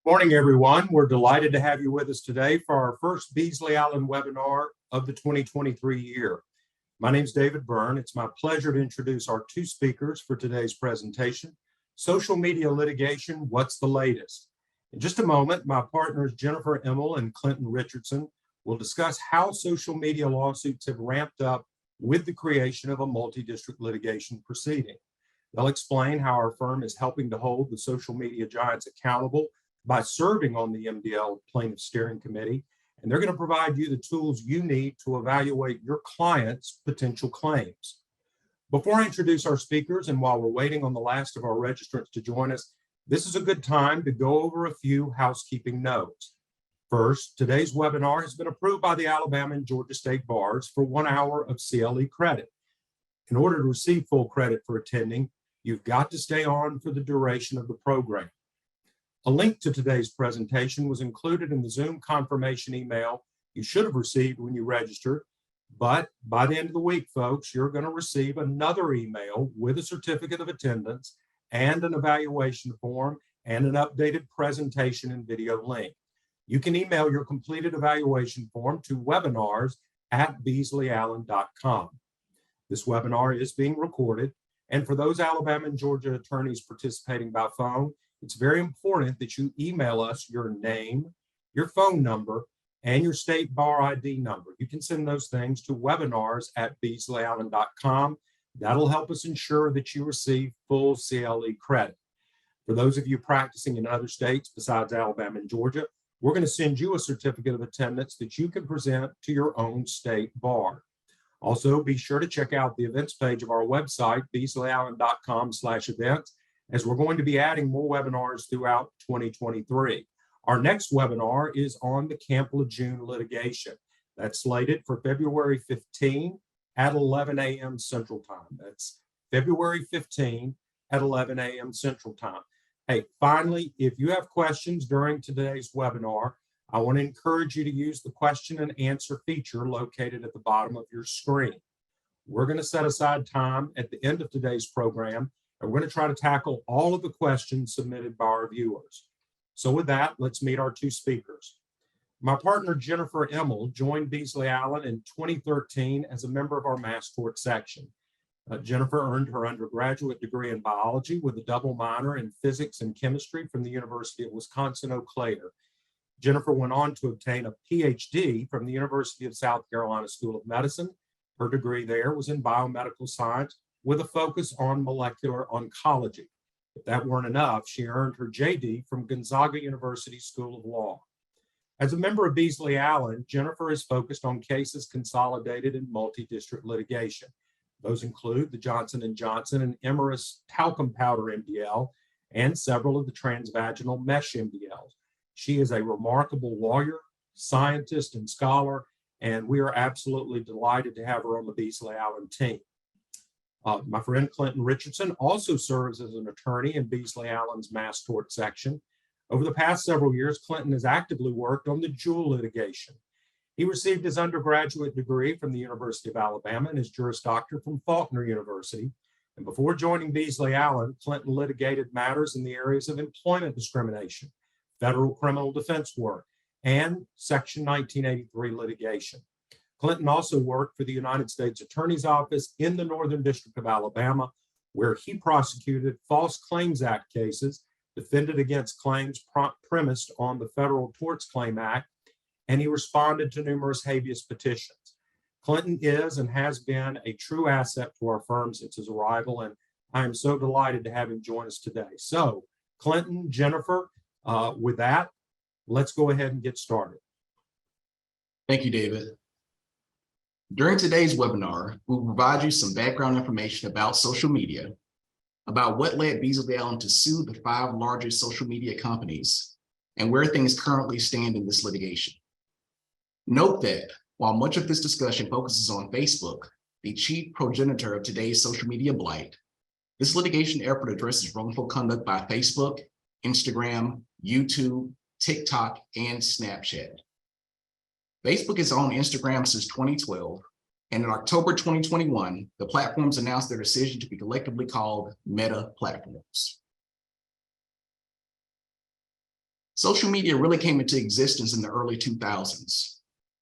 Morning, everyone. We're delighted to have you with us today for our first Beasley Allen webinar of the 2023 year. My name is David Byrne. It's my pleasure to introduce our two speakers for today's presentation. Social media litigation, what's the latest? In just a moment, my partners Jennifer Emmel and Clinton Richardson will discuss how social media lawsuits have ramped up with the creation of a multi-district litigation proceeding. They'll explain how our firm is helping to hold the social media giants accountable by serving on the MDL Plaintiff Steering Committee, and they're going to provide you the tools you need to evaluate your client's potential claims. Before I introduce our speakers, and while we're waiting on the last of our registrants to join us, this is a good time to go over a few housekeeping notes. First, today's webinar has been approved by the Alabama and Georgia State Bars for 1 hour of CLE credit. In order to receive full credit for attending, you've got to stay on for the duration of the program. A link to today's presentation was included in the Zoom confirmation email you should have received when you registered, but by the end of the week, folks, you're going to receive another email with a certificate of attendance and an evaluation form and an updated presentation and video link. You can email your completed evaluation form to webinars@beasleyallen.com. This webinar is being recorded, and for those Alabama and Georgia attorneys participating by phone, it's very important that you email us your name, your phone number, and your state bar ID number. You can send those things to webinars@beasleyallen.com. That'll help us ensure that you receive full CLE credit. For those of you practicing in other states besides Alabama and Georgia, we're going to send you a certificate of attendance that you can present to your own state bar. Also, be sure to check out the events page of our website, beasleyallen.com/events, as we're going to be adding more webinars throughout 2023. Our next webinar is on the Camp Lejeune litigation. That's slated for February 15 at 11 a.m. Central Time. That's February 15 at 11 a.m. Central Time. Hey, finally, if you have questions during today's webinar, I want to encourage you to use the question and answer feature located at the bottom of your screen. We're going to set aside time at the end of today's program, and we're going to try to tackle all of the questions submitted by our viewers. So with that, let's meet our two speakers. My partner, Jennifer Emmel, joined Beasley Allen in 2013 as a member of our mass tort section. Jennifer earned her undergraduate degree in biology with a double minor in physics and chemistry from the University of Wisconsin-Eau Claire. Jennifer went on to obtain a PhD from the University of South Carolina School of Medicine. Her degree there was in biomedical science with a focus on molecular oncology. If that weren't enough, she earned her JD from Gonzaga University School of Law. As a member of Beasley Allen, Jennifer is focused on cases consolidated in multi-district litigation. Those include the Johnson & Johnson and Emerus talcum powder MDL and several of the transvaginal mesh MDLs. She is a remarkable lawyer, scientist, and scholar, and we are absolutely delighted to have her on the Beasley Allen team. My friend Clinton Richardson also serves as an attorney in Beasley Allen's mass tort section. Over the past several years, Clinton has actively worked on the Jewel litigation. He received his undergraduate degree from the University of Alabama and his Juris Doctor from Faulkner University. And before joining Beasley Allen, Clinton litigated matters in the areas of employment discrimination, federal criminal defense work, and Section 1983 litigation. Clinton also worked for the United States Attorney's Office in the Northern District of Alabama, where he prosecuted False Claims Act cases, defended against claims premised on the Federal Tort Claims Act, and he responded to numerous habeas petitions. Clinton is and has been a true asset to our firm since his arrival, and I am so delighted to have him join us today. So, Clinton, Jennifer, with that, let's go ahead and get started. Thank you, David. During today's webinar, we'll provide you some background information about social media, about what led Beasley Allen to sue the 5 largest social media companies, and where things currently stand in this litigation. Note that while much of this discussion focuses on Facebook, the chief progenitor of today's social media blight, this litigation effort addresses wrongful conduct by Facebook, Instagram, YouTube, TikTok, and Snapchat. Facebook is on Instagram since 2012, and in October 2021, the platforms announced their decision to be collectively called Meta platforms. Social media really came into existence in the early 2000s.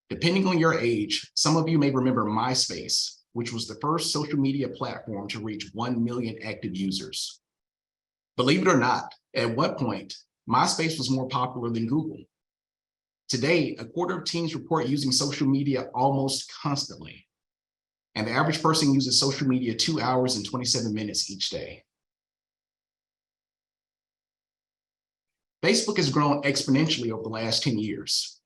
Depending on your age, some of you may remember MySpace, which was the first social media platform to reach 1 million active users. Believe it or not, at one point, MySpace was more popular than Google. Today, a quarter of teens report using social media almost constantly. And the average person uses social media 2 hours and 27 minutes each day. Facebook has grown exponentially over the last 10 years.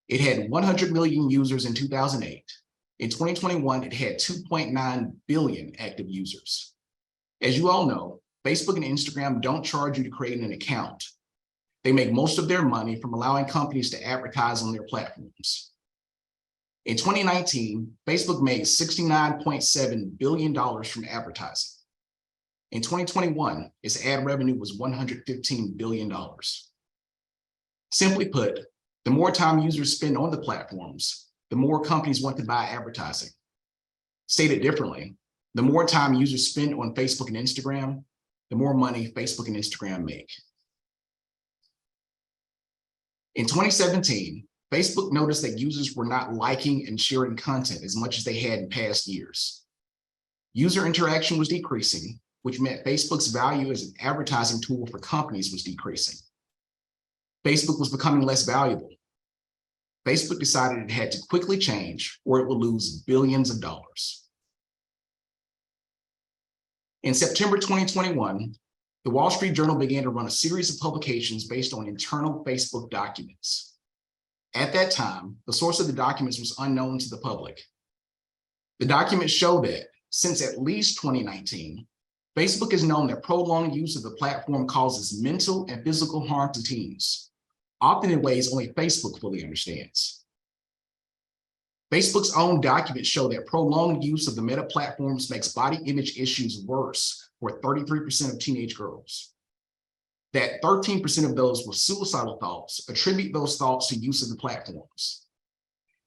It had 100 million users in 2008. In 2021, it had 2.9 billion active users. As you all know, Facebook and Instagram don't charge you to create an account. They make most of their money from allowing companies to advertise on their platforms. In 2019, Facebook made $69.7 billion from advertising. In 2021, its ad revenue was $115 billion. Simply put, the more time users spend on the platforms, the more companies want to buy advertising. Stated differently, the more time users spend on Facebook and Instagram, the more money Facebook and Instagram make. In 2017, Facebook noticed that users were not liking and sharing content as much as they had in past years. User interaction was decreasing, which meant Facebook's value as an advertising tool for companies was decreasing. Facebook was becoming less valuable. Facebook decided it had to quickly change or it would lose billions of dollars. In September 2021, the Wall Street Journal began to run a series of publications based on internal Facebook documents. At that time, the source of the documents was unknown to the public. The documents show that since at least 2019, Facebook has known that prolonged use of the platform causes mental and physical harm to teens, often in ways only Facebook fully understands. Facebook's own documents show that prolonged use of the Meta platforms makes body image issues worse for 33% of teenage girls. That 13% of those with suicidal thoughts attribute those thoughts to use of the platforms.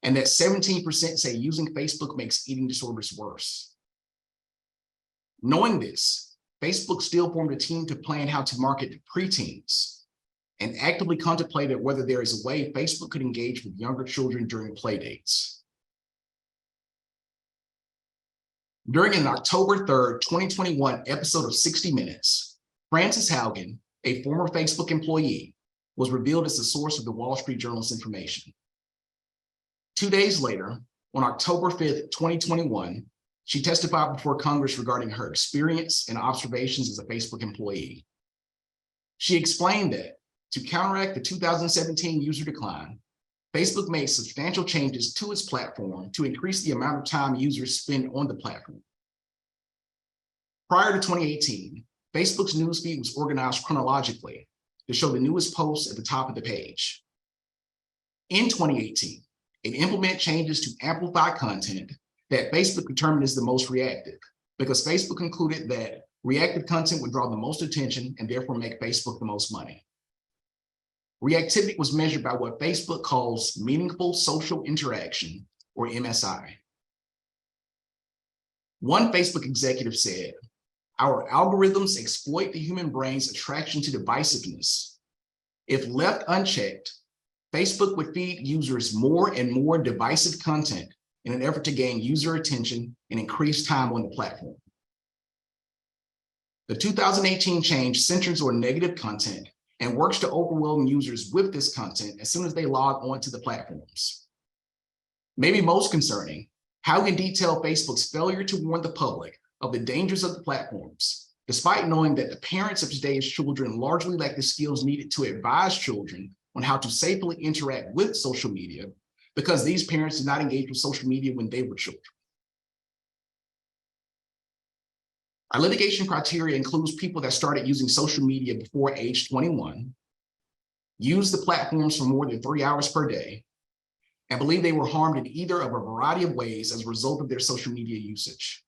And that 17% say using Facebook makes eating disorders worse. Knowing this, Facebook still formed a team to plan how to market to preteens and actively contemplated whether there is a way Facebook could engage with younger children during play dates. During an October 3rd, 2021 episode of 60 Minutes, Frances Haugen, a former Facebook employee, was revealed as the source of the Wall Street Journal's information. 2 days later, on October 5th, 2021, she testified before Congress regarding her experience and observations as a Facebook employee. She explained that to counteract the 2017 user decline, Facebook made substantial changes to its platform to increase the amount of time users spend on the platform. Prior to 2018, Facebook's newsfeed was organized chronologically to show the newest posts at the top of the page. In 2018, it implemented changes to amplify content that Facebook determined is the most reactive, because Facebook concluded that reactive content would draw the most attention and therefore make Facebook the most money. Reactivity was measured by what Facebook calls meaningful social interaction, or MSI. One Facebook executive said, "Our algorithms exploit the human brain's attraction to divisiveness. If left unchecked, Facebook would feed users more and more divisive content in an effort to gain user attention and increase time on the platform." The 2018 change centers on negative content and works to overwhelm users with this content as soon as they log on to the platforms. Maybe most concerning, Haugen detailed Facebook's failure to warn the public of the dangers of the platforms, despite knowing that the parents of today's children largely lack the skills needed to advise children on how to safely interact with social media, because these parents did not engage with social media when they were children. Our litigation criteria includes people that started using social media before age 21, used the platforms for more than 3 hours per day, and believe they were harmed in either of a variety of ways as a result of their social media usage.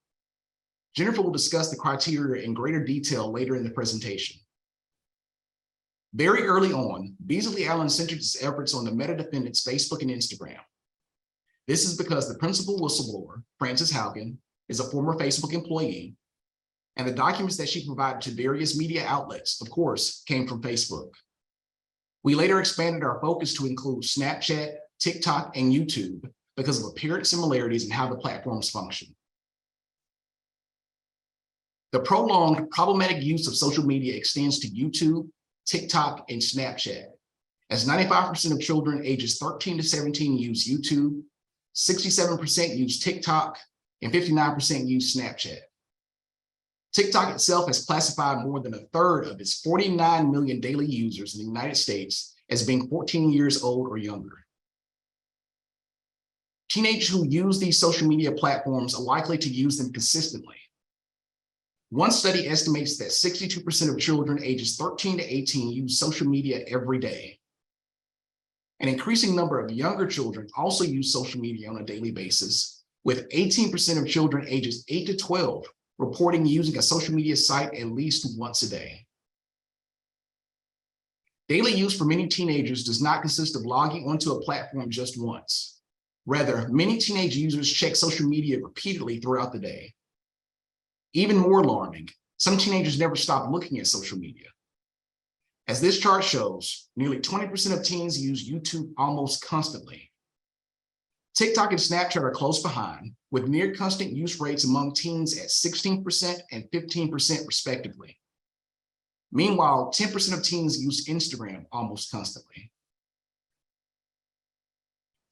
Jennifer will discuss the criteria in greater detail later in the presentation. Very early on, Beasley Allen centered its efforts on the Meta defendants, Facebook and Instagram. This is because the principal whistleblower, Frances Haugen, is a former Facebook employee, and the documents that she provided to various media outlets, of course, came from Facebook. We later expanded our focus to include Snapchat, TikTok, and YouTube because of apparent similarities in how the platforms function. The prolonged problematic use of social media extends to YouTube, TikTok, and Snapchat, as 95% of children ages 13 to 17 use YouTube, 67% use TikTok, and 59% use Snapchat. TikTok itself has classified more than a third of its 49 million daily users in the United States as being 14 years old or younger. Teenagers who use these social media platforms are likely to use them consistently. One study estimates that 62% of children ages 13 to 18 use social media every day. An increasing number of younger children also use social media on a daily basis, with 18% of children ages 8 to 12 reporting using a social media site at least once a day. Daily use for many teenagers does not consist of logging onto a platform just once. Rather, many teenage users check social media repeatedly throughout the day. Even more alarming, some teenagers never stop looking at social media. As this chart shows, nearly 20% of teens use YouTube almost constantly. TikTok and Snapchat are close behind, with near constant use rates among teens at 16% and 15% respectively. Meanwhile, 10% of teens use Instagram almost constantly.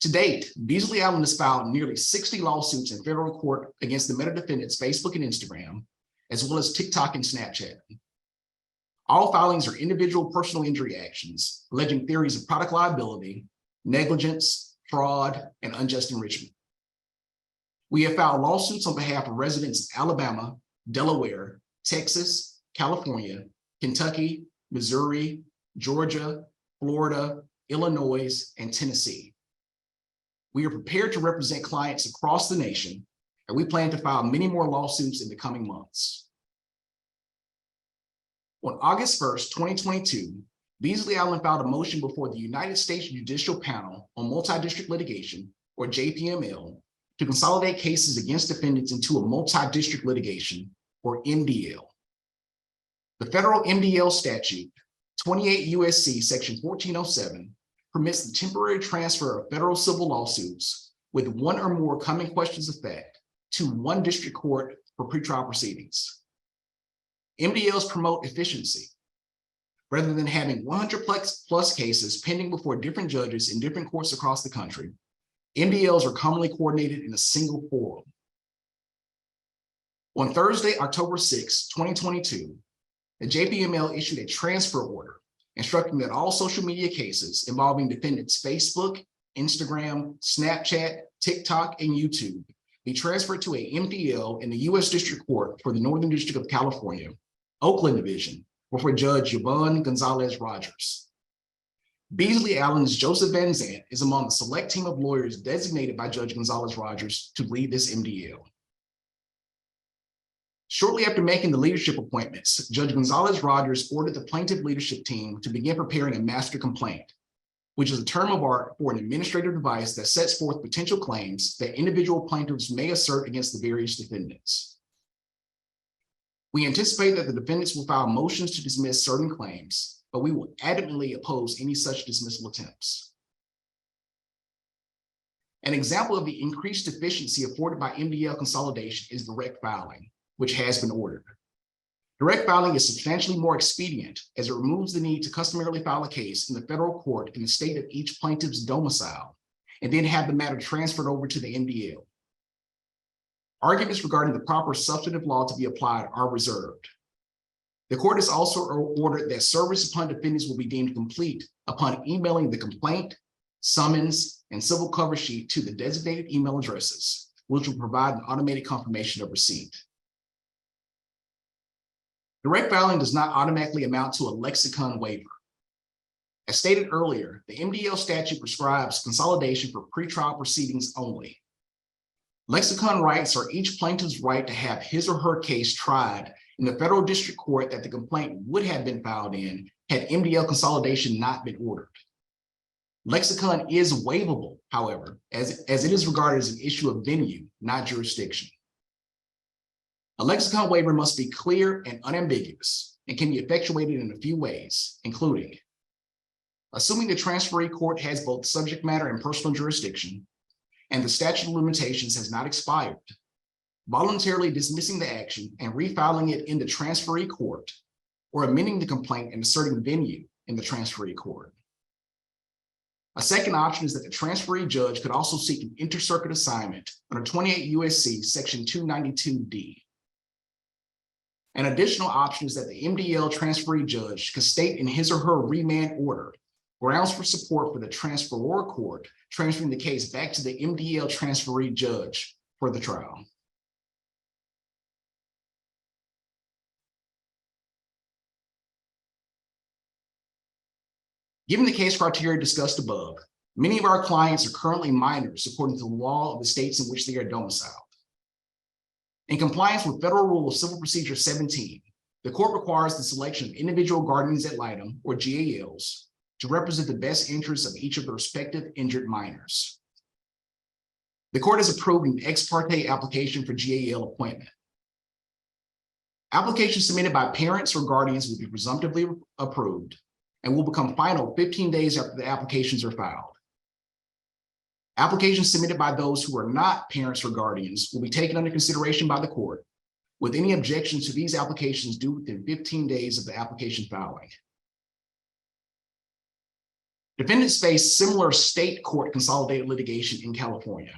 To date, Beasley Allen has filed nearly 60 lawsuits in federal court against the meta defendants Facebook and Instagram, as well as TikTok and Snapchat. All filings are individual personal injury actions, alleging theories of product liability, negligence, fraud, and unjust enrichment. We have filed lawsuits on behalf of residents of Alabama, Delaware, Texas, California, Kentucky, Missouri, Georgia, Florida, Illinois, and Tennessee. We are prepared to represent clients across the nation, and we plan to file many more lawsuits in the coming months. On August 1st, 2022, Beasley Allen filed a motion before the United States Judicial Panel on Multi-District Litigation, or JPML, to consolidate cases against defendants into a multi-district litigation, or MDL. The federal MDL statute, 28 U.S.C. section 1407, permits the temporary transfer of federal civil lawsuits with one or more common questions of fact to one district court for pretrial proceedings. MDLs promote efficiency. Rather than having 100 plus cases pending before different judges in different courts across the country, MDLs are commonly coordinated in a single forum. On Thursday, October 6, 2022, the JPML issued a transfer order instructing that all social media cases involving defendants Facebook, Instagram, Snapchat, TikTok, and YouTube be transferred to a MDL in the U.S. District Court for the Northern District of California, Oakland Division, before Judge Yvonne Gonzalez-Rogers. Beasley Allen's Joseph Van Zandt is among the select team of lawyers designated by Judge Gonzalez-Rogers to lead this MDL. Shortly after making the leadership appointments, Judge Gonzalez-Rogers ordered the plaintiff leadership team to begin preparing a master complaint, which is a term of art for an administrative device that sets forth potential claims that individual plaintiffs may assert against the various defendants. We anticipate that the defendants will file motions to dismiss certain claims, but we will adamantly oppose any such dismissal attempts. An example of the increased efficiency afforded by MDL consolidation is direct filing, which has been ordered. Direct filing is substantially more expedient as it removes the need to customarily file a case in the federal court in the state of each plaintiff's domicile, and then have the matter transferred over to the MDL. Arguments regarding the proper substantive law to be applied are reserved. The court has also ordered that service upon defendants will be deemed complete upon emailing the complaint, summons, and civil cover sheet to the designated email addresses, which will provide an automated confirmation of receipt. Direct filing does not automatically amount to a lexicon waiver. As stated earlier, the MDL statute prescribes consolidation for pretrial proceedings only. Lexicon rights are each plaintiff's right to have his or her case tried in the federal district court that the complaint would have been filed in had MDL consolidation not been ordered. Lexicon is waivable, however, as it is regarded as an issue of venue, not jurisdiction. A lexicon waiver must be clear and unambiguous and can be effectuated in a few ways, including assuming the transferee court has both subject matter and personal jurisdiction, and the statute of limitations has not expired, voluntarily dismissing the action and refiling it in the transferee court, or amending the complaint and asserting venue in the transferee court. A second option is that the transferee judge could also seek an intercircuit assignment under 28 U.S.C. section 292D. An additional option is that the MDL transferee judge could state in his or her remand order grounds for support for the transferor court transferring the case back to the MDL transferee judge for the trial. Given the case criteria discussed above, many of our clients are currently minors according to the law of the states in which they are domiciled. In compliance with Federal Rule of Civil Procedure 17, the court requires the selection of individual guardians ad litem, or GALs, to represent the best interests of each of the respective injured minors. The court has approved an ex parte application for GAL appointment. Applications submitted by parents or guardians will be presumptively approved and will become final 15 days after the applications are filed. Applications submitted by those who are not parents or guardians will be taken under consideration by the court, with any objections to these applications due within 15 days of the application filing. Defendants face similar state court consolidated litigation in California.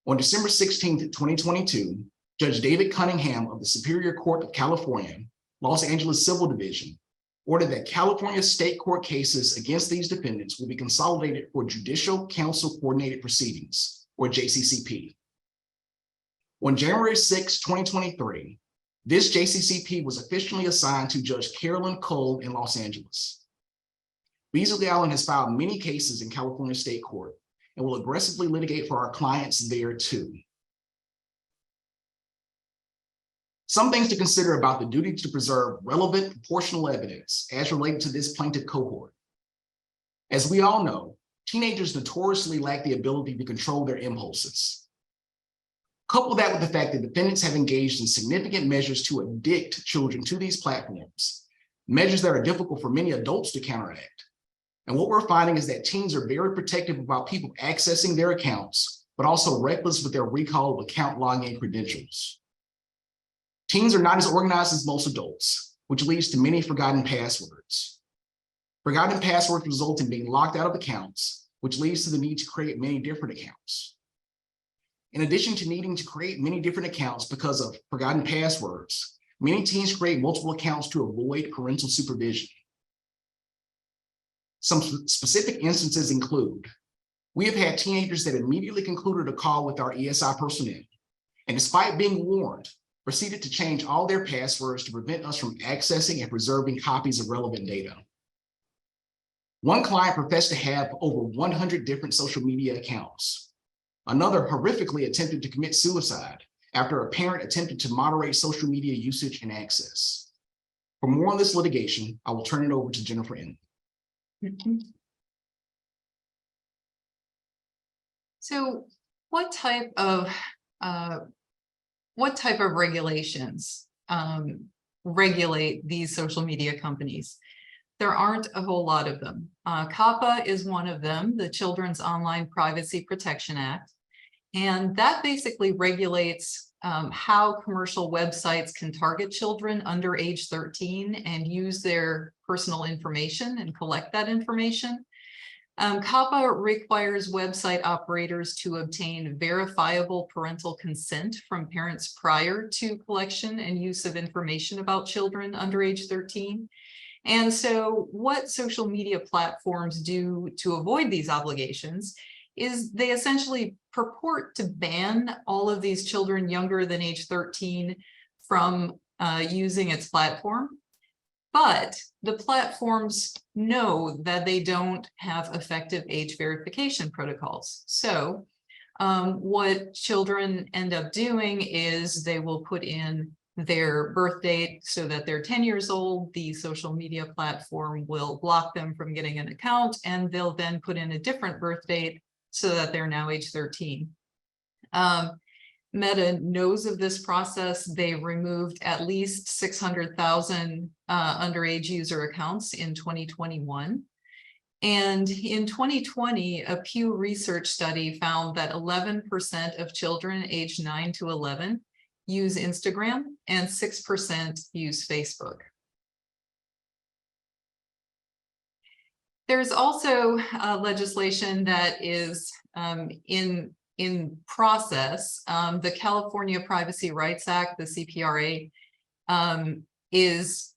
On December 16, 2022, Judge David Cunningham of the Superior Court of California, Los Angeles Civil Division, ordered that California state court cases against these defendants will be consolidated for Judicial Council Coordinated Proceedings, or JCCP. On January 6, 2023, this JCCP was officially assigned to Judge Carolyn Cole in Los Angeles. Beasley Allen has filed many cases in California State Court and will aggressively litigate for our clients there too. Some things to consider about the duty to preserve relevant proportional evidence as related to this plaintiff cohort. As we all know, teenagers notoriously lack the ability to control their impulses. Couple that with the fact that defendants have engaged in significant measures to addict children to these platforms, measures that are difficult for many adults to counteract. And what we're finding is that teens are very protective about people accessing their accounts, but also reckless with their recall of account login credentials. Teens are not as organized as most adults, which leads to many forgotten passwords. Forgotten passwords result in being locked out of accounts, which leads to the need to create many different accounts. In addition to needing to create many different accounts because of forgotten passwords, many teens create multiple accounts to avoid parental supervision. Some specific instances include, we have had teenagers that immediately concluded a call with our ESI personnel, and despite being warned, proceeded to change all their passwords to prevent us from accessing and preserving copies of relevant data. One client professed to have over 100 different social media accounts. Another horrifically attempted to commit suicide after a parent attempted to moderate social media usage and access. For more on this litigation, I will turn it over to Jennifer N. So what type of regulations regulate these social media companies? There aren't a whole lot of them. COPPA is one of them, the Children's Online Privacy Protection Act. And that basically regulates how commercial websites can target children under age 13 and use their personal information and collect that information. COPPA requires website operators to obtain verifiable parental consent from parents prior to collection and use of information about children under age 13. And so what social media platforms do to avoid these obligations is they essentially purport to ban all of these children younger than age 13 from using its platform. But the platforms know that they don't have effective age verification protocols. So what children end up doing is they will put in their birth date so that they're 10 years old. The social media platform will block them from getting an account, and they'll then put in a different birth date so that they're now age 13. Meta knows of this process. They removed at least 600,000 underage user accounts in 2021. And in 2020, a Pew Research study found that 11% of children aged 9 to 11 use Instagram and 6% use Facebook. There's also legislation that is in process. The California Privacy Rights Act, the CPRA, is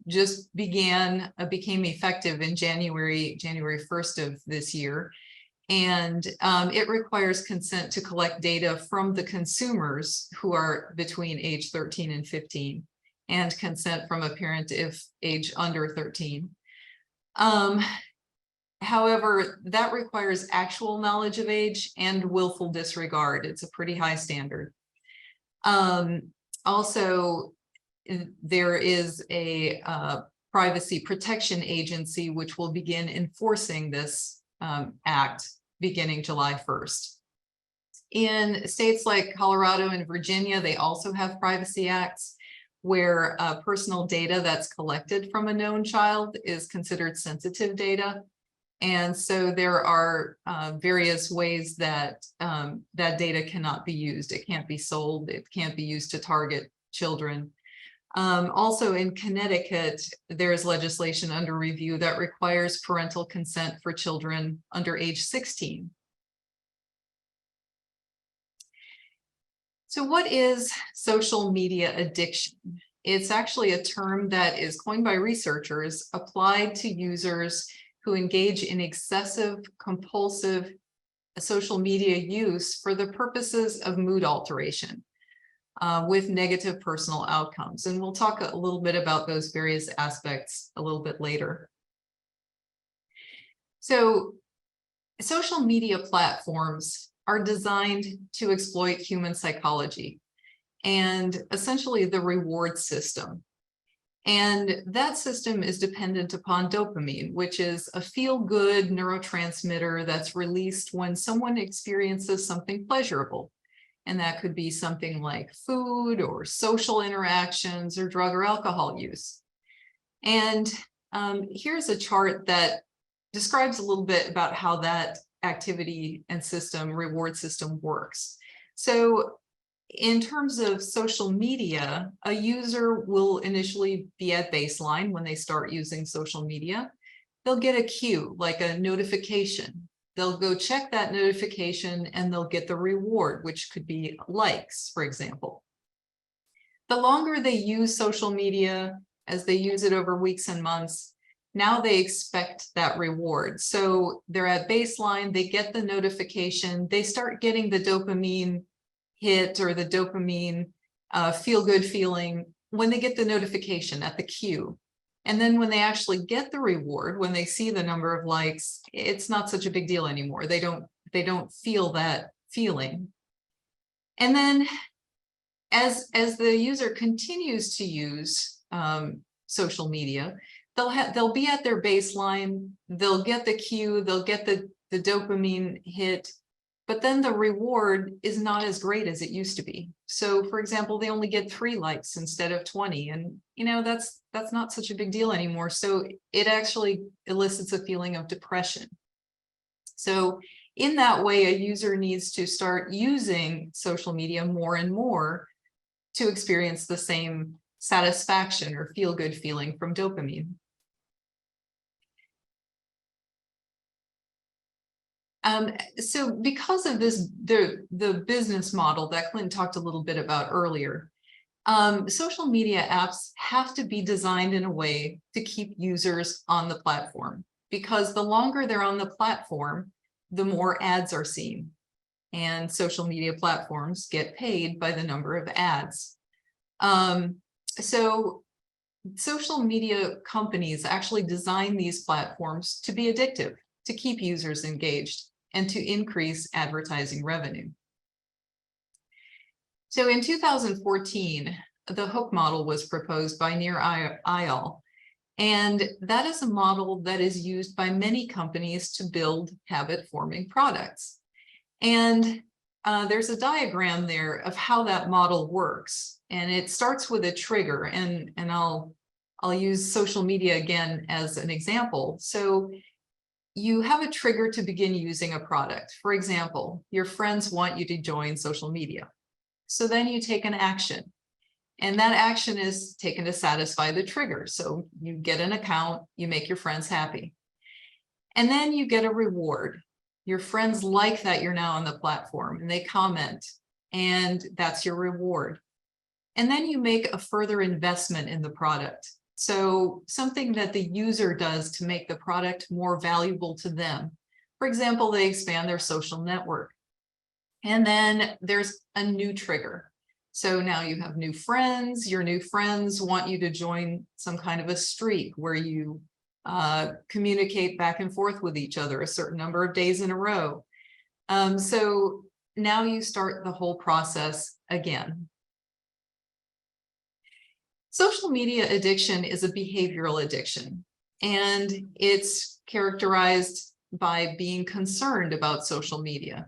just became effective in January 1st of this year. And it requires consent to collect data from the consumers who are between age 13 and 15, and consent from a parent if age under 13. However, that requires actual knowledge of age and willful disregard. It's a pretty high standard. Also, there is a privacy protection agency which will begin enforcing this act beginning July 1st. In states like Colorado and Virginia, they also have privacy acts where personal data that's collected from a known child is considered sensitive data. And so there are various ways that that data cannot be used. It can't be sold. It can't be used to target children. Also in Connecticut, there is legislation under review that requires parental consent for children under age 16. So what is social media addiction? It's actually a term that is coined by researchers applied to users who engage in excessive, compulsive social media use for the purposes of mood alteration with negative personal outcomes. And we'll talk a little bit about those various aspects a little bit later. So social media platforms are designed to exploit human psychology and essentially the reward system. And that system is dependent upon dopamine, which is a feel-good neurotransmitter that's released when someone experiences something pleasurable. And that could be something like food or social interactions or drug or alcohol use. And here's a chart that describes a little bit about how that activity and reward system works. So in terms of social media, a user will initially be at baseline when they start using social media. They'll get a cue, like a notification. They'll go check that notification and they'll get the reward, which could be likes, for example. The longer they use social media, as they use it over weeks and months, now they expect that reward. So they're at baseline, they get the notification, they start getting the dopamine hit or the dopamine feel-good feeling when they get the notification at the cue. And then when they actually get the reward, when they see the number of likes, it's not such a big deal anymore. They don't feel that feeling. And then as the user continues to use social media, they'll be at their baseline, they'll get the cue, they'll get the dopamine hit, but then the reward is not as great as it used to be. So for example, they only get 3 likes instead of 20. And that's not such a big deal anymore. So it actually elicits a feeling of depression. So in that way, a user needs to start using social media more and more to experience the same satisfaction or feel-good feeling from dopamine. So because of this, the business model that Clinton talked a little bit about earlier, social media apps have to be designed in a way to keep users on the platform, because the longer they're on the platform, the more ads are seen. And social media platforms get paid by the number of ads. So social media companies actually design these platforms to be addictive, to keep users engaged, and to increase advertising revenue. So in 2014, the hook model was proposed by Nir Eyal, and that is a model that is used by many companies to build habit-forming products. And there's a diagram there of how that model works, and it starts with a trigger, and I'll use social media again as an example. So you have a trigger to begin using a product. For example, your friends want you to join social media. So then you take an action, and that action is taken to satisfy the trigger. So you get an account, you make your friends happy. And then you get a reward. Your friends like that you're now on the platform and they comment, and that's your reward. And then you make a further investment in the product. So something that the user does to make the product more valuable to them. For example, they expand their social network. And then there's a new trigger. So now you have new friends. Your new friends want you to join some kind of a streak where you communicate back and forth with each other a certain number of days in a row. So now you start the whole process again. Social media addiction is a behavioral addiction, and it's characterized by being concerned about social media.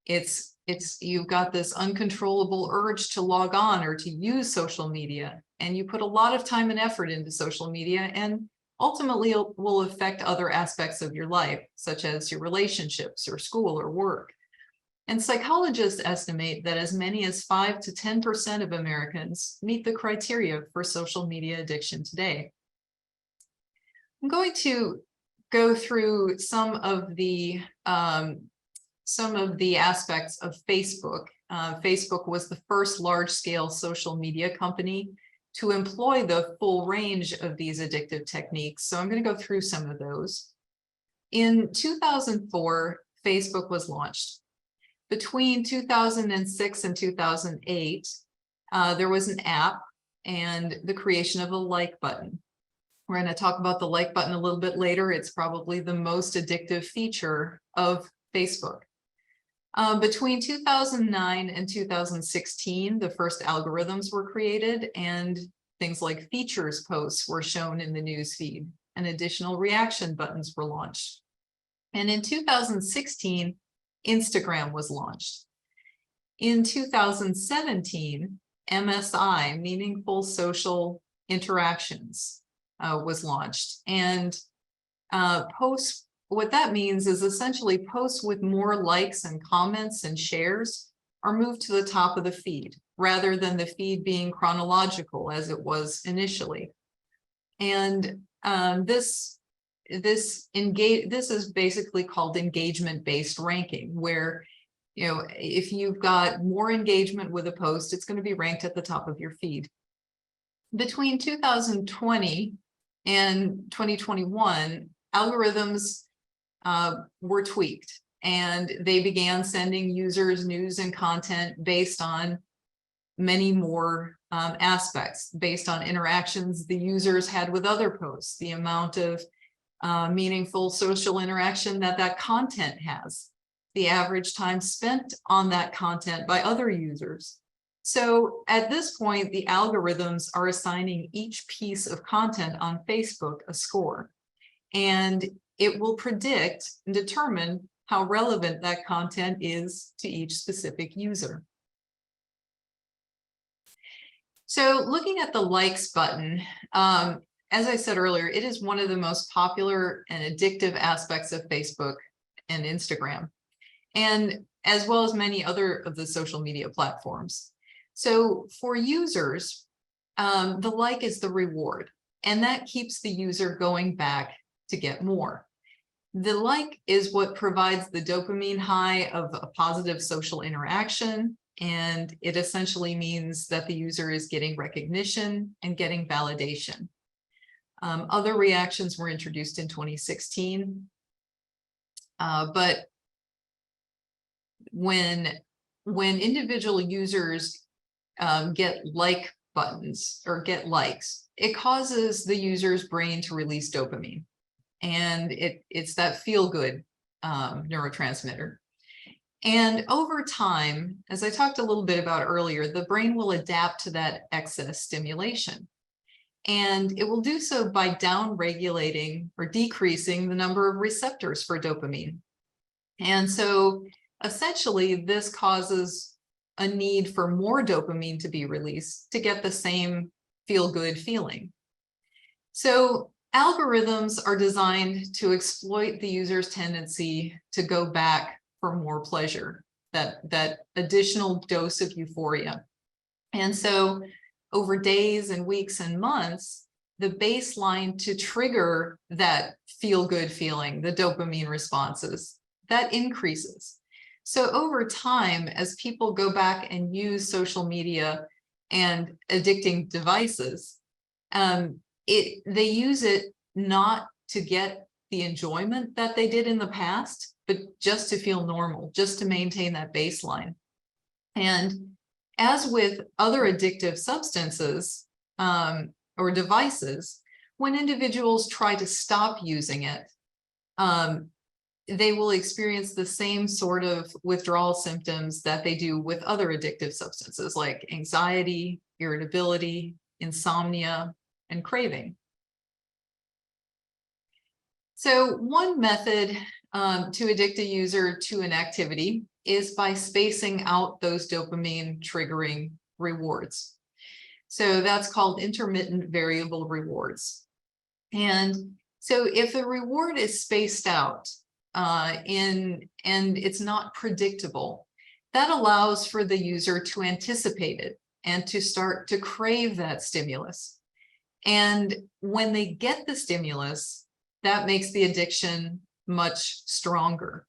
You've got this uncontrollable urge to log on or to use social media, and you put a lot of time and effort into social media, and ultimately it will affect other aspects of your life, such as your relationships or school or work. And psychologists estimate that as many as 5 to 10% of Americans meet the criteria for social media addiction today. I'm going to go through some of the aspects of Facebook. Facebook was the first large-scale social media company to employ the full range of these addictive techniques. So I'm going to go through some of those. In 2004, Facebook was launched. Between 2006 and 2008, there was an app and the creation of a like button. We're going to talk about the like button a little bit later. It's probably the most addictive feature of Facebook. Between 2009 and 2016, the first algorithms were created and things like features posts were shown in the news feed, and additional reaction buttons were launched. And in 2016, Instagram was launched. In 2017, MSI, Meaningful Social Interactions, was launched. And posts, what that means is essentially posts with more likes and comments and shares are moved to the top of the feed, rather than the feed being chronological as it was initially. And this is basically called engagement-based ranking, where, you know, if you've got more engagement with a post, it's going to be ranked at the top of your feed. Between 2020 and 2021, algorithms were tweaked, and they began sending users news and content based on many more aspects, based on interactions the users had with other posts, the amount of meaningful social interaction that content has, the average time spent on that content by other users. So at this point, the algorithms are assigning each piece of content on Facebook a score, and it will predict and determine how relevant that content is to each specific user. So looking at the likes button, as I said earlier, it is one of the most popular and addictive aspects of Facebook and Instagram, and as well as many other of the social media platforms. So for users, the like is the reward, and that keeps the user going back to get more. The like is what provides the dopamine high of a positive social interaction, and it essentially means that the user is getting recognition and getting validation. Other reactions were introduced in 2016, but when individual users get like buttons or get likes, it causes the user's brain to release dopamine, and it's that feel-good neurotransmitter. And over time, as I talked a little bit about earlier, the brain will adapt to that excess stimulation. And it will do so by down-regulating or decreasing the number of receptors for dopamine. And so essentially, this causes a need for more dopamine to be released to get the same feel-good feeling. So Algorithms are designed to exploit the user's tendency to go back for more pleasure, that additional dose of euphoria. And so over days and weeks and months, the baseline to trigger that feel-good feeling, the dopamine responses, that increases. So over time, as people go back and use social media and addicting devices, they use it not to get the enjoyment that they did in the past, but just to feel normal, just to maintain that baseline. And as with other addictive substances or devices, when individuals try to stop using it, they will experience the same sort of withdrawal symptoms that they do with other addictive substances like anxiety, irritability, insomnia, and craving. So one method to addict a user to an activity is by spacing out those dopamine triggering rewards. So that's called intermittent variable rewards. And so if the reward is spaced out and it's not predictable, that allows for the user to anticipate it and to start to crave that stimulus. And when they get the stimulus, that makes the addiction much stronger.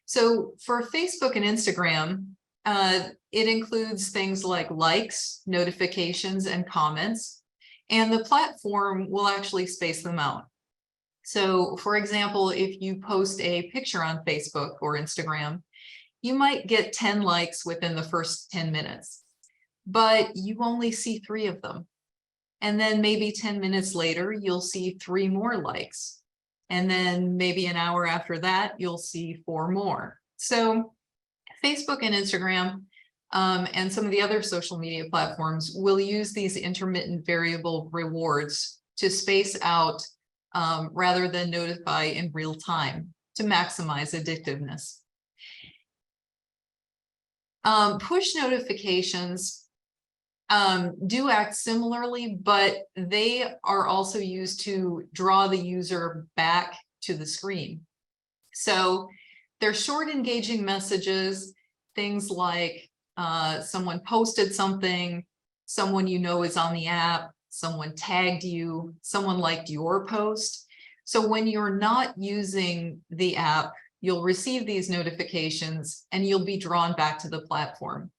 So for Facebook and Instagram, it includes things like likes, notifications, and comments, and the platform will actually space them out. So for example, if you post a picture on Facebook or Instagram, you might get 10 likes within the first 10 minutes, but you only see 3 of them. And then maybe 10 minutes later, you'll see 3 more likes. And then maybe an hour after that, you'll see 4 more. So Facebook and Instagram and some of the other social media platforms will use these intermittent variable rewards to space out rather than notify in real time to maximize addictiveness. Push notifications do act similarly, but they are also used to draw the user back to the screen. So they're short, engaging messages, things like someone posted something, someone you know is on the app, someone tagged you, someone liked your post. So when you're not using the app, you'll receive these notifications and you'll be drawn back to the platform.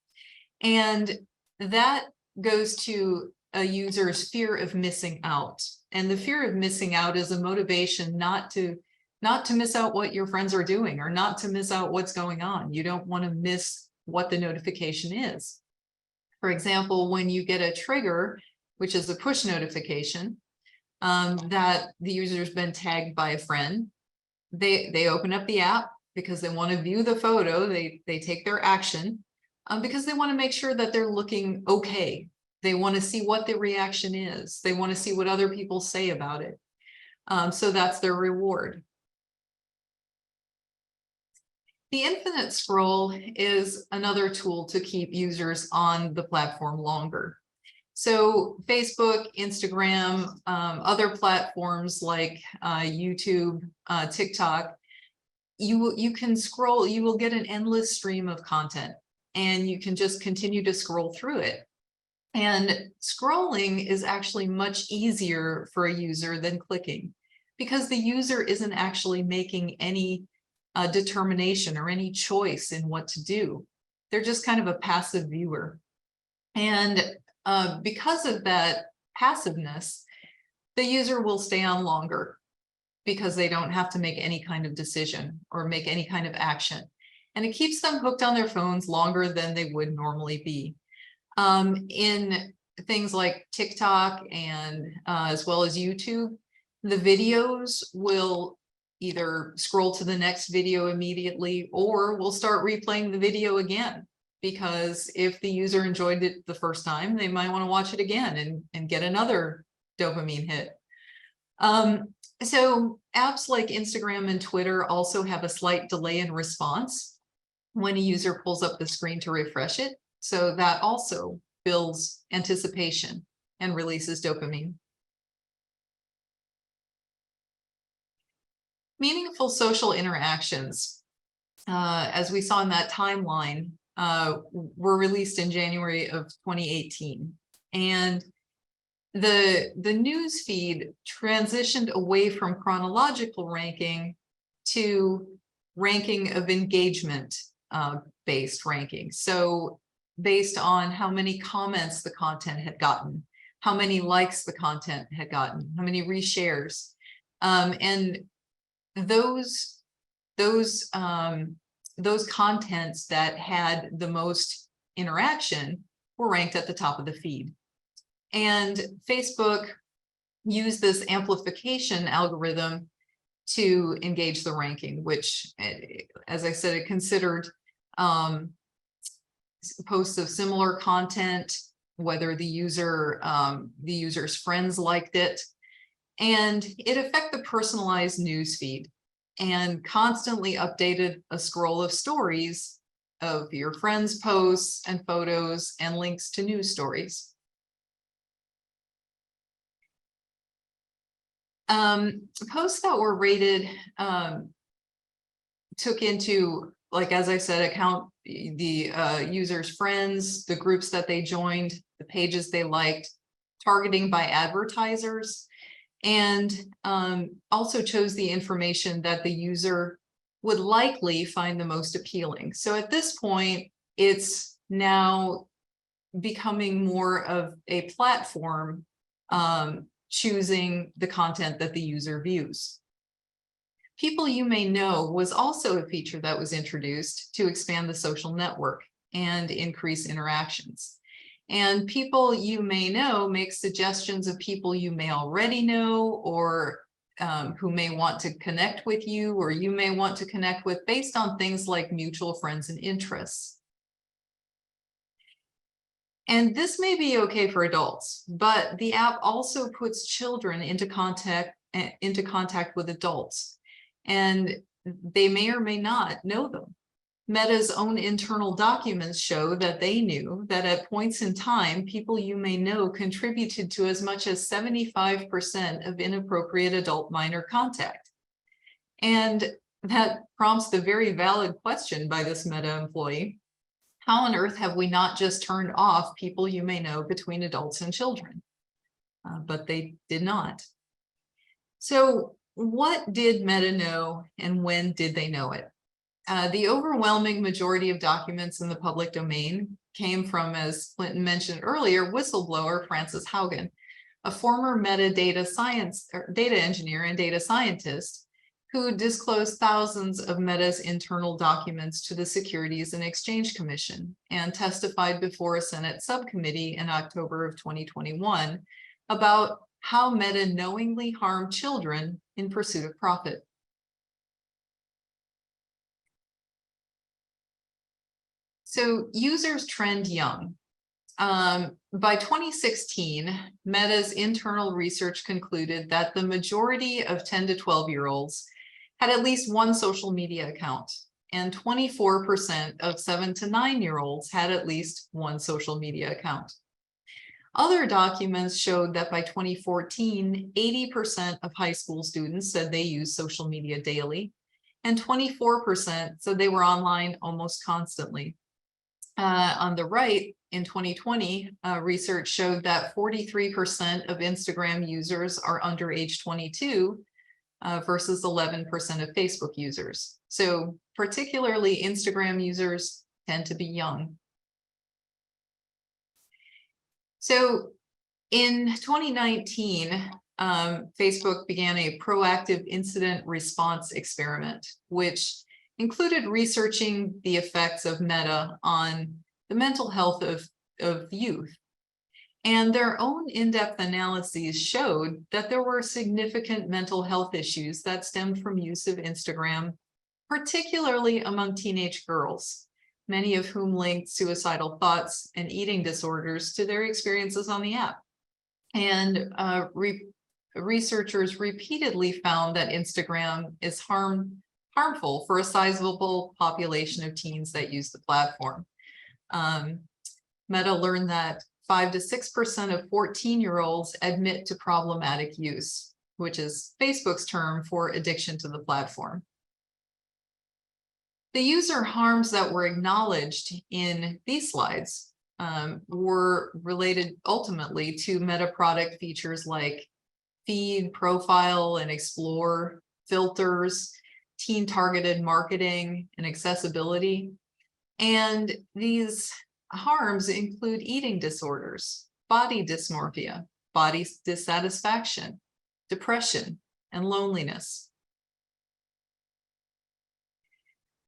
And that goes to a user's fear of missing out. And the fear of missing out is a motivation not to miss out what your friends are doing or not to miss out what's going on. You don't want to miss what the notification is. For example, when you get a trigger, which is a push notification, that the user's been tagged by a friend, they open up the app because they want to view the photo, they take their action because they want to make sure that they're looking okay. They want to see what the reaction is. They want to see what other people say about it. So that's their reward. The infinite scroll is another tool to keep users on the platform longer. So Facebook, Instagram, other platforms like YouTube, TikTok, you can scroll, you will get an endless stream of content and you can just continue to scroll through it. And scrolling is actually much easier for a user than clicking because the user isn't actually making any determination or any choice in what to do. They're just kind of a passive viewer. And because of that passiveness, the user will stay on longer because they don't have to make any kind of decision or make any kind of action. And it keeps them hooked on their phones longer than they would normally be. In things like TikTok and as well as YouTube, the videos will either scroll to the next video immediately or we'll start replaying the video again. Because if the user enjoyed it the first time, they might want to watch it again and get another dopamine hit. So apps like Instagram and Twitter also have a slight delay in response when a user pulls up the screen to refresh it. So that also builds anticipation and releases dopamine. Meaningful social interactions, as we saw in that timeline, were released in January of 2018. And the news feed transitioned away from chronological ranking to ranking of engagement based ranking. So based on how many comments the content had gotten, how many likes the content had gotten, how many reshares, and those contents that had the most interaction were ranked at the top of the feed. And Facebook used this amplification algorithm to engage the ranking, which, as I said, it considered posts of similar content, whether the user's friends liked it, and it affected the personalized news feed and constantly updated a scroll of stories of your friends' posts and photos and links to news stories. Posts that were rated took into, like, as I said, account the user's friends, the groups that they joined, the pages they liked, targeting by advertisers, and also chose the information that the user would likely find the most appealing. So at this point, it's now becoming more of a platform choosing the content that the user views. People you may know was also a feature that was introduced to expand the social network and increase interactions. And people you may know make suggestions of people you may already know, or who may want to connect with you, or you may want to connect with, based on things like mutual friends and interests. And this may be okay for adults, but the app also puts children into contact with adults, and they may or may not know them. Meta's own internal documents show that they knew that at points in time, people you may know contributed to as much as 75% of inappropriate adult minor contact. And that prompts the very valid question by this Meta employee: how on earth have we not just turned off people you may know between adults and children? But they did not. So what did Meta know, and when did they know it? The overwhelming majority of documents in the public domain came from, as Clinton mentioned earlier, whistleblower Frances Haugen, a former Meta data engineer and data scientist who disclosed thousands of Meta's internal documents to the Securities and Exchange Commission and testified before a Senate subcommittee in October of 2021 about how Meta knowingly harmed children in pursuit of profit. So users trend young. By 2016, Meta's internal research concluded that the majority of 10 to 12-year-olds had at least one social media account, and 24% of 7 to 9-year-olds had at least one social media account. Other documents showed that by 2014, 80% of high school students said they use social media daily, and 24% said they were online almost constantly. On the right, in 2020, research showed that 43% of Instagram users are under age 22 versus 11% of Facebook users. So particularly Instagram users tend to be young. So in 2019, Facebook began a proactive incident response experiment, which included researching the effects of Meta on the mental health of youth. And their own in-depth analyses showed that there were significant mental health issues that stemmed from use of Instagram, particularly among teenage girls, many of whom linked suicidal thoughts and eating disorders to their experiences on the app. And researchers repeatedly found that Instagram is harmful for a sizable population of teens that use the platform. Meta learned that 5 to 6% of 14-year-olds admit to problematic use. which is Facebook's term for addiction to the platform. The user harms that were acknowledged in these slides were related ultimately to Meta product features like feed, profile, and explore, filters, teen-targeted marketing, and accessibility. And these harms include eating disorders, body dysmorphia, body dissatisfaction, depression, and loneliness.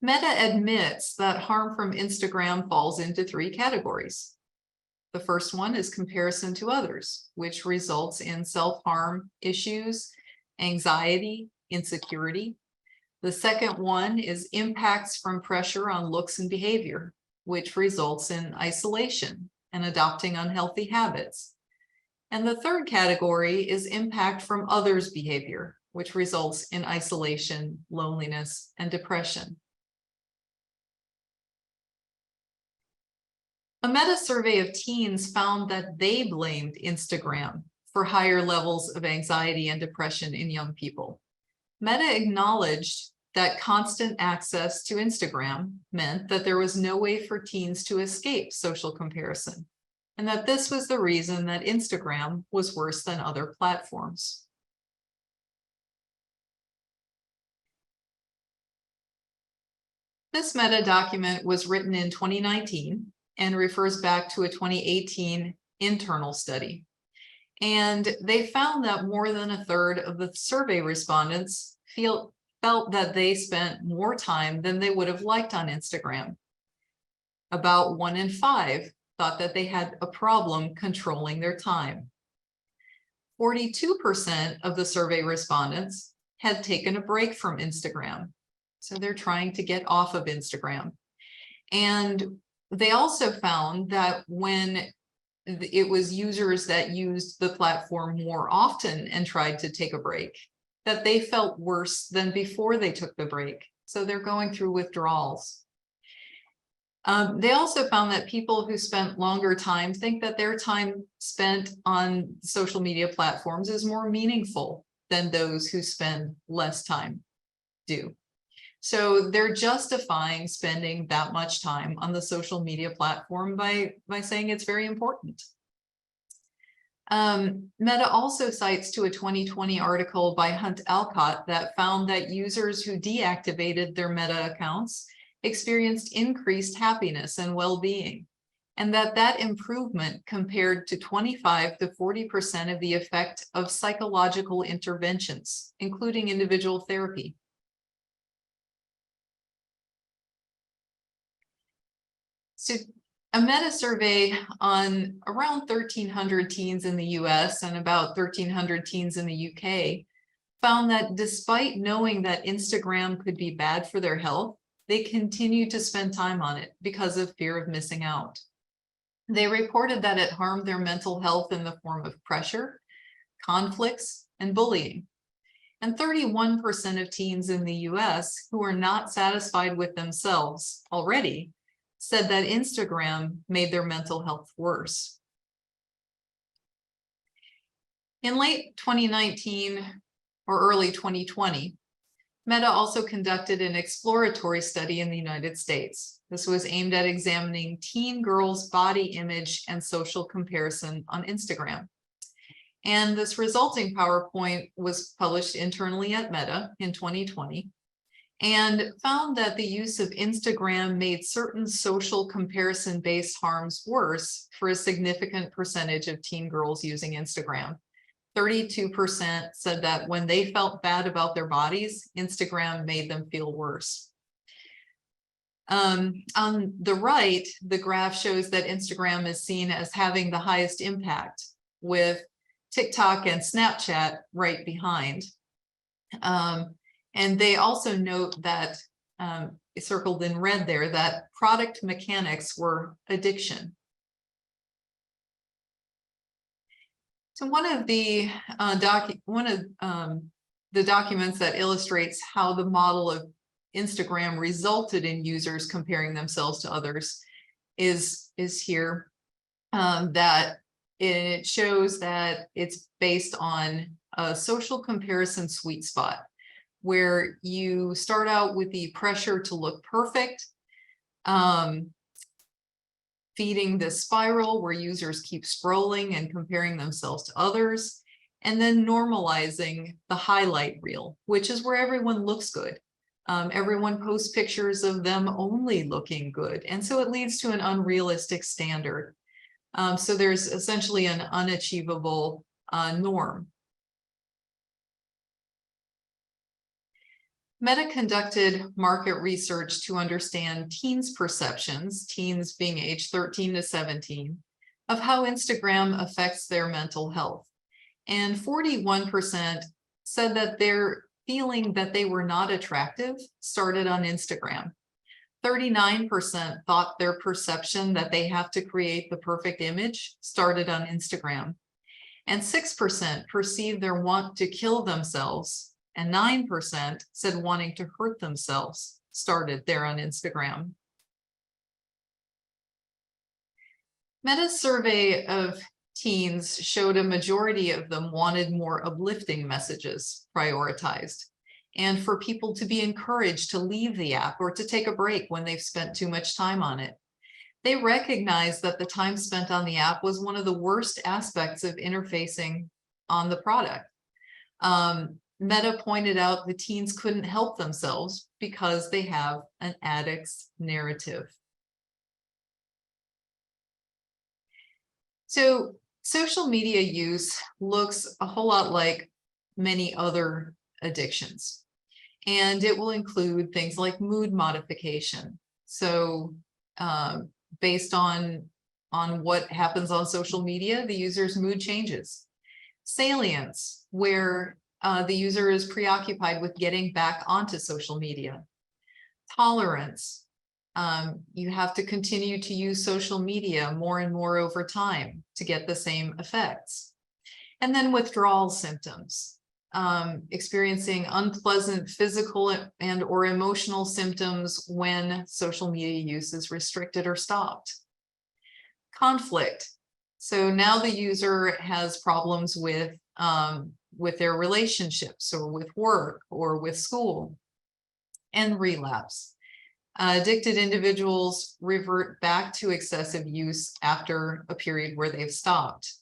Meta admits that harm from Instagram falls into 3 categories. The first one is comparison to others, which results in self-harm issues, anxiety, insecurity. The second one is impacts from pressure on looks and behavior, which results in isolation and adopting unhealthy habits. And the third category is impact from others' behavior, which results in isolation, loneliness, and depression. A meta survey of teens found that they blamed Instagram for higher levels of anxiety and depression in young people. Meta acknowledged that constant access to Instagram meant that there was no way for teens to escape social comparison, and that this was the reason that Instagram was worse than other platforms. This meta document was written in 2019 and refers back to a 2018 internal study. And they found that more than a third of the survey respondents felt that they spent more time than they would have liked on Instagram. About 1 in 5 thought that they had a problem controlling their time. 42% of the survey respondents had taken a break from Instagram. So they're trying to get off of Instagram. And they also found that when it was users that used the platform more often and tried to take a break, that they felt worse than before they took the break. So they're going through withdrawals. They also found that people who spent longer time think that their time spent on social media platforms is more meaningful than those who spend less time do. So they're justifying spending that much time on the social media platform by saying it's very important. Meta also cites to a 2020 article by Hunt Alcott that found that users who deactivated their Meta accounts experienced increased happiness and well-being, and that improvement compared to 25 to 40% of the effect of psychological interventions, including individual therapy. So a meta survey on around 1,300 teens in the US and about 1,300 teens in the UK found that despite knowing that Instagram could be bad for their health, they continued to spend time on it because of fear of missing out. They reported that it harmed their mental health in the form of pressure, conflicts, and bullying. And 31% of teens in the US who are not satisfied with themselves already said that Instagram made their mental health worse. In late 2019 or early 2020, Meta also conducted an exploratory study in the United States. This was aimed at examining teen girls' body image and social comparison on Instagram. And this resulting PowerPoint was published internally at Meta in 2020 and found that the use of Instagram made certain social comparison-based harms worse for a significant percentage of teen girls using Instagram. 32% said that when they felt bad about their bodies, Instagram made them feel worse. On the right, the graph shows that Instagram is seen as having the highest impact, with TikTok and Snapchat right behind. And they also note that, circled in red there, that product mechanics were addiction. So one of the documents that illustrates how the model of Instagram resulted in users comparing themselves to others is here. That it shows that it's based on a social comparison sweet spot, where you start out with the pressure to look perfect, feeding this spiral where users keep scrolling and comparing themselves to others, and then normalizing the highlight reel, which is where everyone looks good. Everyone posts pictures of them only looking good, and so it leads to an unrealistic standard. So there's essentially an unachievable norm. Meta conducted market research to understand teens' perceptions, teens being age 13 to 17, of how Instagram affects their mental health. And 41% said that their feeling that they were not attractive started on Instagram. 39% thought their perception that they have to create the perfect image started on Instagram. And 6% perceived their want to kill themselves, and 9% said wanting to hurt themselves started there on Instagram. Meta's survey of teens showed a majority of them wanted more uplifting messages prioritized, and for people to be encouraged to leave the app or to take a break when they've spent too much time on it. They recognized that the time spent on the app was one of the worst aspects of interfacing on the product. Meta pointed out the teens couldn't help themselves because they have an addict's narrative. So social media use looks a whole lot like many other addictions, and it will include things like mood modification. So based on what happens on social media, the user's mood changes. Salience, where the user is preoccupied with getting back onto social media. Tolerance, you have to continue to use social media more and more over time to get the same effects. And then withdrawal symptoms, experiencing unpleasant physical and or emotional symptoms when social media use is restricted or stopped. Conflict, so now the user has problems with their relationships or with work or with school. And relapse. Addicted individuals revert back to excessive use after a period where they've stopped.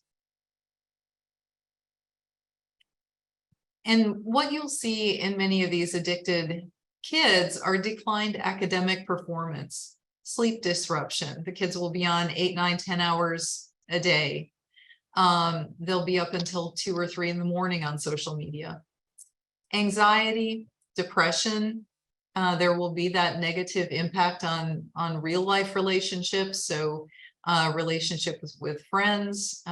And what you'll see in many of these addicted kids are declined academic performance, sleep disruption. The kids will be on 8, 9, 10 hours a day. They'll be up until 2 or 3 in the morning on social media. Anxiety, depression, there will be that negative impact on real life relationships. So relationships with friends,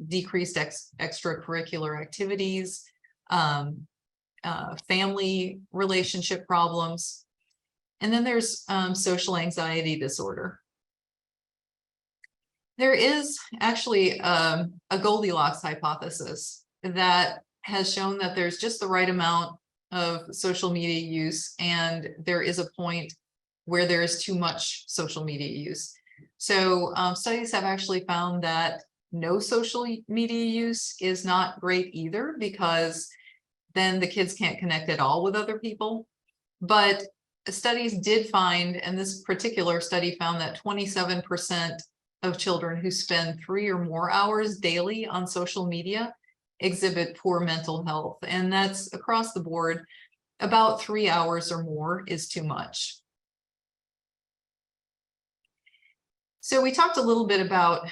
decreased extracurricular activities, family relationship problems. And then there's social anxiety disorder. There is actually a Goldilocks hypothesis that has shown that there's just the right amount of social media use, and there is a point where there is too much social media use. So studies have actually found that no social media use is not great either, because then the kids can't connect at all with other people. But studies did find, and this particular study found, that 27% of children who spend 3 or more hours daily on social media exhibit poor mental health. And that's across the board. About 3 hours or more is too much. So we talked a little bit about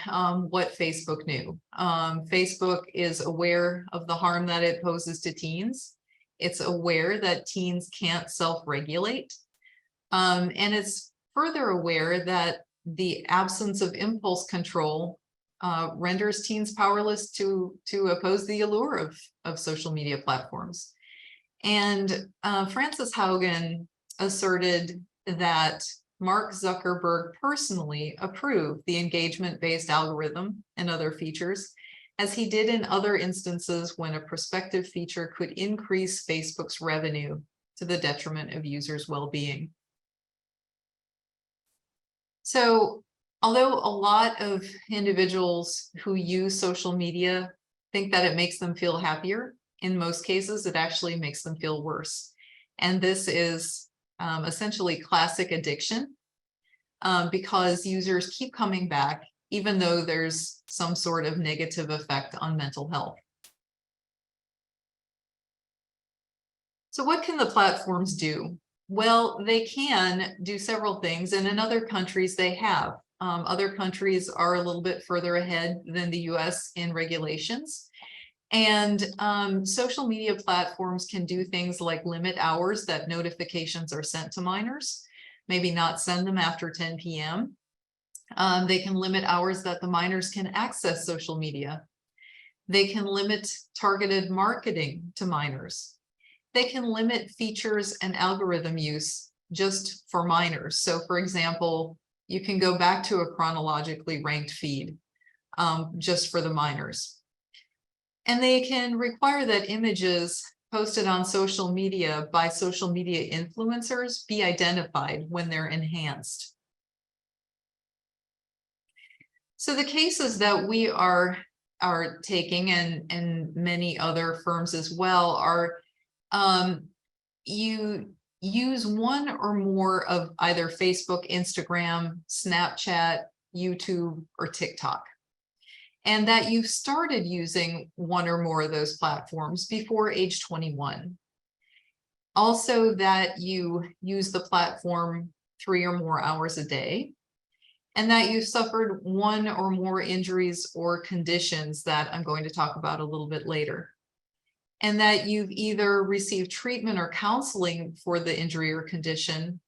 what Facebook knew. Facebook is aware of the harm that it poses to teens. It's aware that teens can't self-regulate. And it's further aware that the absence of impulse control renders teens powerless to oppose the allure of social media platforms. And Frances Haugen asserted that Mark Zuckerberg personally approved the engagement-based algorithm and other features, as he did in other instances when a prospective feature could increase Facebook's revenue to the detriment of users' well-being. So, although a lot of individuals who use social media think that it makes them feel happier. In most cases, it actually makes them feel worse. And this is essentially classic addiction because users keep coming back, even though there's some sort of negative effect on mental health. So what can the platforms do? Well, they can do several things, and in other countries they have. Other countries are a little bit further ahead than the US in regulations. And social media platforms can do things like limit hours that notifications are sent to minors, maybe not send them after 10 p.m. They can limit hours that the minors can access social media. They can limit targeted marketing to minors. They can limit features and algorithm use just for minors. So for example, you can go back to a chronologically ranked feed just for the minors. And they can require that images posted on social media by social media influencers be identified when they're enhanced. So the cases that we are taking, and many other firms as well, are you use one or more of either Facebook, Instagram, Snapchat, YouTube, or TikTok, and that you've started using one or more of those platforms before age 21. Also that you use the platform 3 or more hours a day, and that you suffered one or more injuries or conditions that I'm going to talk about a little bit later. And that you've either received treatment or counseling for the injury or condition,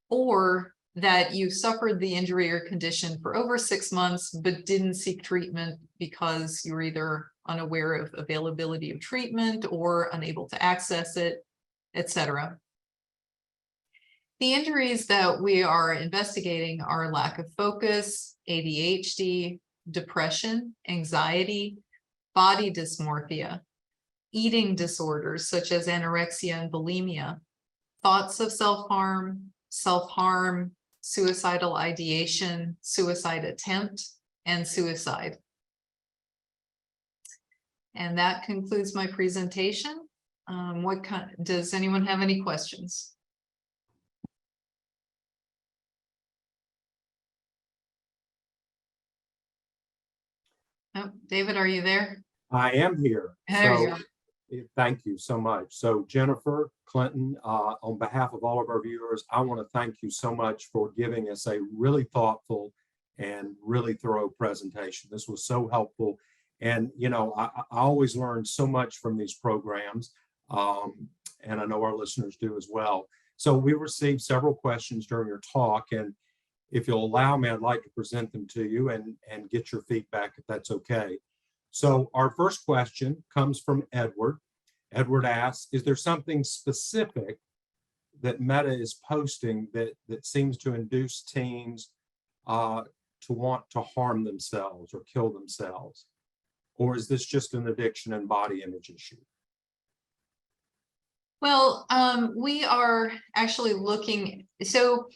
or that you suffered the injury or condition for over 6 months, but didn't seek treatment because you were either unaware of availability of treatment or unable to access it, etc. The injuries that we are investigating are lack of focus, ADHD, depression, anxiety, body dysmorphia, eating disorders such as anorexia and bulimia, thoughts of self-harm, suicidal ideation, suicide attempt, and suicide. And that concludes my presentation. Does anyone have any questions? Oh, David, are you there? I am here. There you So, are. thank you so much. So Jennifer, Clinton, on behalf of all of our viewers, I want to thank you so much for giving us a really thoughtful and really thorough presentation. This was so helpful. And, you know, I always learn so much from these programs, and I know our listeners do as well. So we received several questions during your talk, and if you'll allow me, I'd like to present them to you and get your feedback if that's okay. So our first question comes from Edward. Edward asks, is there something specific that Meta is posting that seems to induce teens to want to harm themselves or kill themselves? Or is this just an addiction and body image issue? Well, we are actually looking, so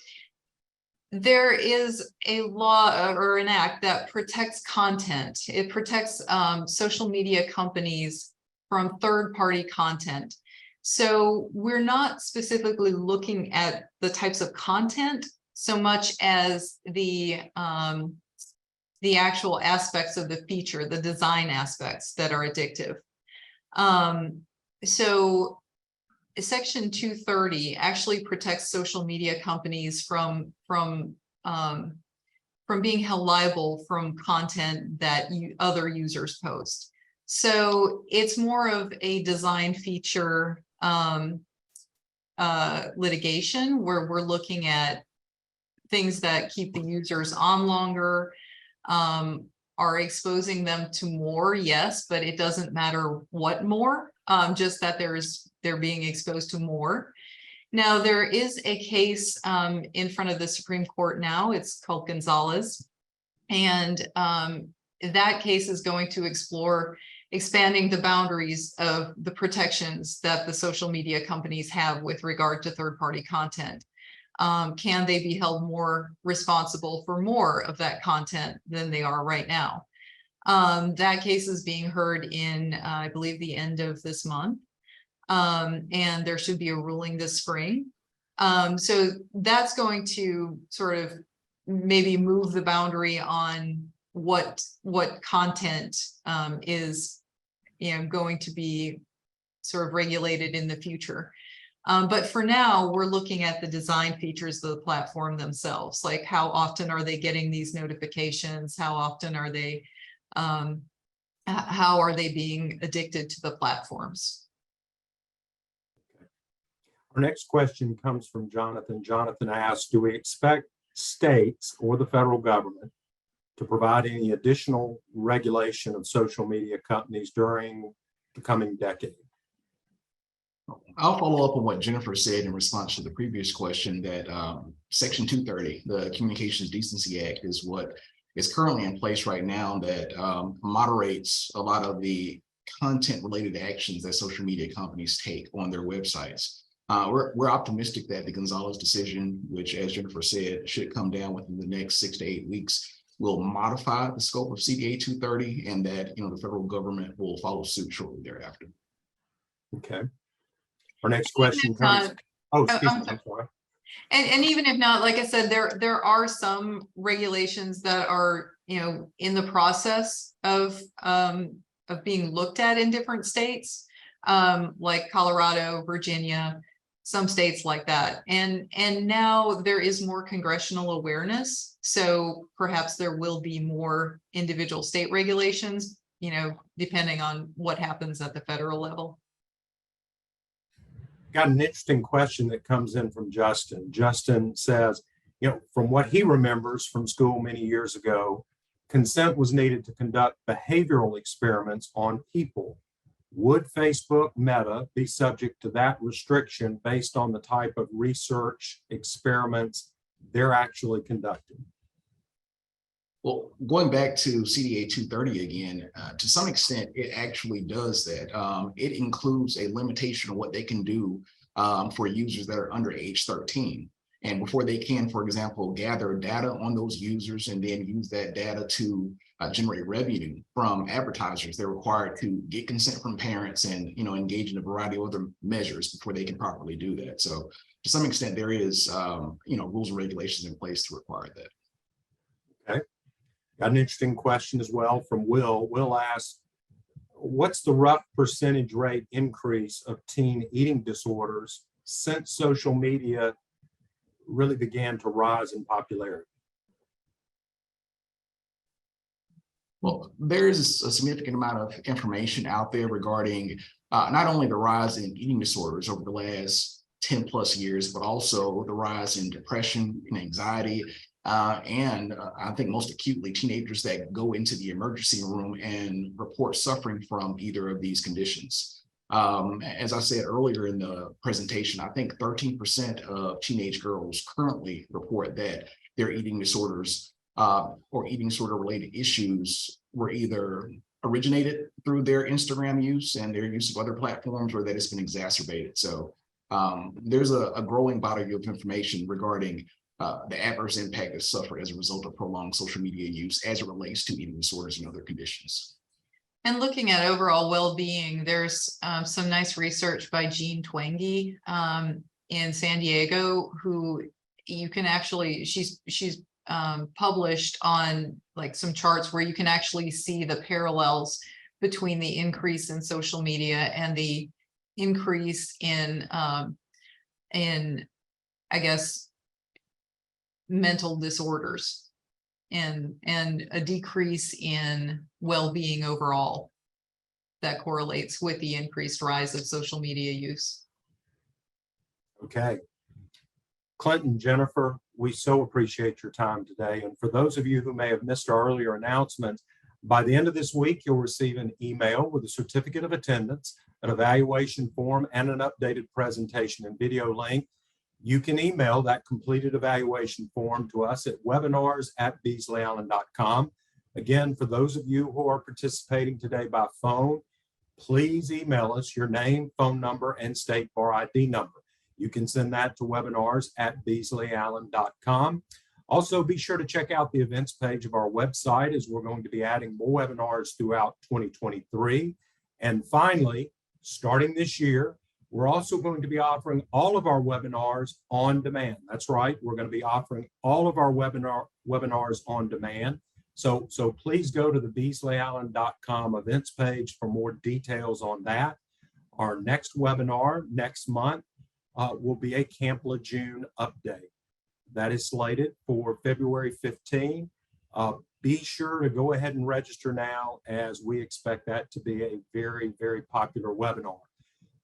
there is a law or an act that protects content. It protects social media companies from third-party content. So we're not specifically looking at the types of content so much as the actual aspects of the feature, the design aspects that are addictive. So Section 230 actually protects social media companies from being held liable from content that other users post. So it's more of a design feature litigation where we're looking at things that keep the users on longer, are exposing them to more, yes, but it doesn't matter what more, just that they're being exposed to more. Now, there is a case in front of the Supreme Court now. It's called Gonzalez. And that case is going to explore expanding the boundaries of the protections that the social media companies have with regard to third-party content. Can they be held more responsible for more of that content than they are right now? That case is being heard in, I believe, the end of this month. And there should be a ruling this spring. So that's going to sort of maybe move the boundary on what content is, going to be sort of regulated in the future. But for now, we're looking at the design features of the platform themselves, like how often are they getting these notifications? How often are they, how are they being addicted to the platforms? Our next question comes from Jonathan. Jonathan asks, do we expect states or the federal government to provide any additional regulation of social media companies during the coming decade? I'll follow up on what Jennifer said in response to the previous question, that Section 230, the Communications Decency Act, is what is currently in place right now that moderates a lot of the content related actions that social media companies take on their websites. We're optimistic that the Gonzalez decision, which, as Jennifer said, should come down within the next 6 to 8 weeks, will modify the scope of CDA 230, and that the federal government will follow suit shortly thereafter. Okay. Our next question comes. Oh, excuse me. I'm sorry. And even if not, like I said, there are some regulations that are in the process of being looked at in different states, like Colorado, Virginia, some states like that. And now there is more congressional awareness. So perhaps there will be more individual state regulations, depending on what happens at the federal level. Got an interesting question that comes in from Justin. Justin says, from what he remembers from school many years ago, consent was needed to conduct behavioral experiments on people. Would Facebook Meta be subject to that restriction based on the type of research experiments they're actually conducting? Well, going back to CDA 230 again, to some extent, it actually does that. It includes a limitation on what they can do for users that are under age 13. And before they can, for example, gather data on those users and then use that data to generate revenue from advertisers, they're required to get consent from parents and engage in a variety of other measures before they can properly do that. So to some extent, there is rules and regulations in place to require that. Okay. Got an interesting question as well from Will. Will asks, what's the rough percentage rate increase of teen eating disorders since social media really began to rise in popularity? Well, there's a significant amount of information out there regarding not only the rise in eating disorders over the last 10 plus years, but also the rise in depression and anxiety. And I think most acutely, teenagers that go into the emergency room and report suffering from either of these conditions. As I said earlier in the presentation, I think 13% of teenage girls currently report that their eating disorders or eating disorder related issues were either originated through their Instagram use and their use of other platforms, or that it's been exacerbated. So there's a growing body of information regarding the adverse impact that's suffered as a result of prolonged social media use as it relates to eating disorders and other conditions. And looking at overall well-being, there's some nice research by Jean Twenge in San Diego, who you can actually, she's published on like some charts where you can actually see the parallels between the increase in social media and the increase in I guess, mental disorders and a decrease in well-being overall that correlates with the increased rise of social media use. Okay. Clinton, Jennifer, we so appreciate your time today. And for those of you who may have missed our earlier announcements, by the end of this week, you'll receive an email with a certificate of attendance, an evaluation form, and an updated presentation and video link. You can email that completed evaluation form to us at webinars@beasleyallen.com. Again, for those of you who are participating today by phone, please email us your name, phone number, and state bar ID number. You can send that to webinars@beasleyallen.com. Also, be sure to check out the events page of our website, as we're going to be adding more webinars throughout 2023. And finally, starting this year, we're also going to be offering all of our webinars on demand. That's right, we're going to be offering all of our webinars on demand. So please go to the BeasleyAllen.com events page for more details on that. Our next webinar next month will be a Camp Lejeune update. That is slated for February 15. Be sure to go ahead and register now, as we expect that to be a very, very popular webinar.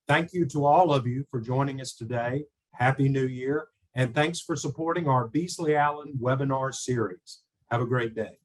Thank you to all of you for joining us today. Happy New Year, and thanks for supporting our Beasley Allen webinar series. Have a great day.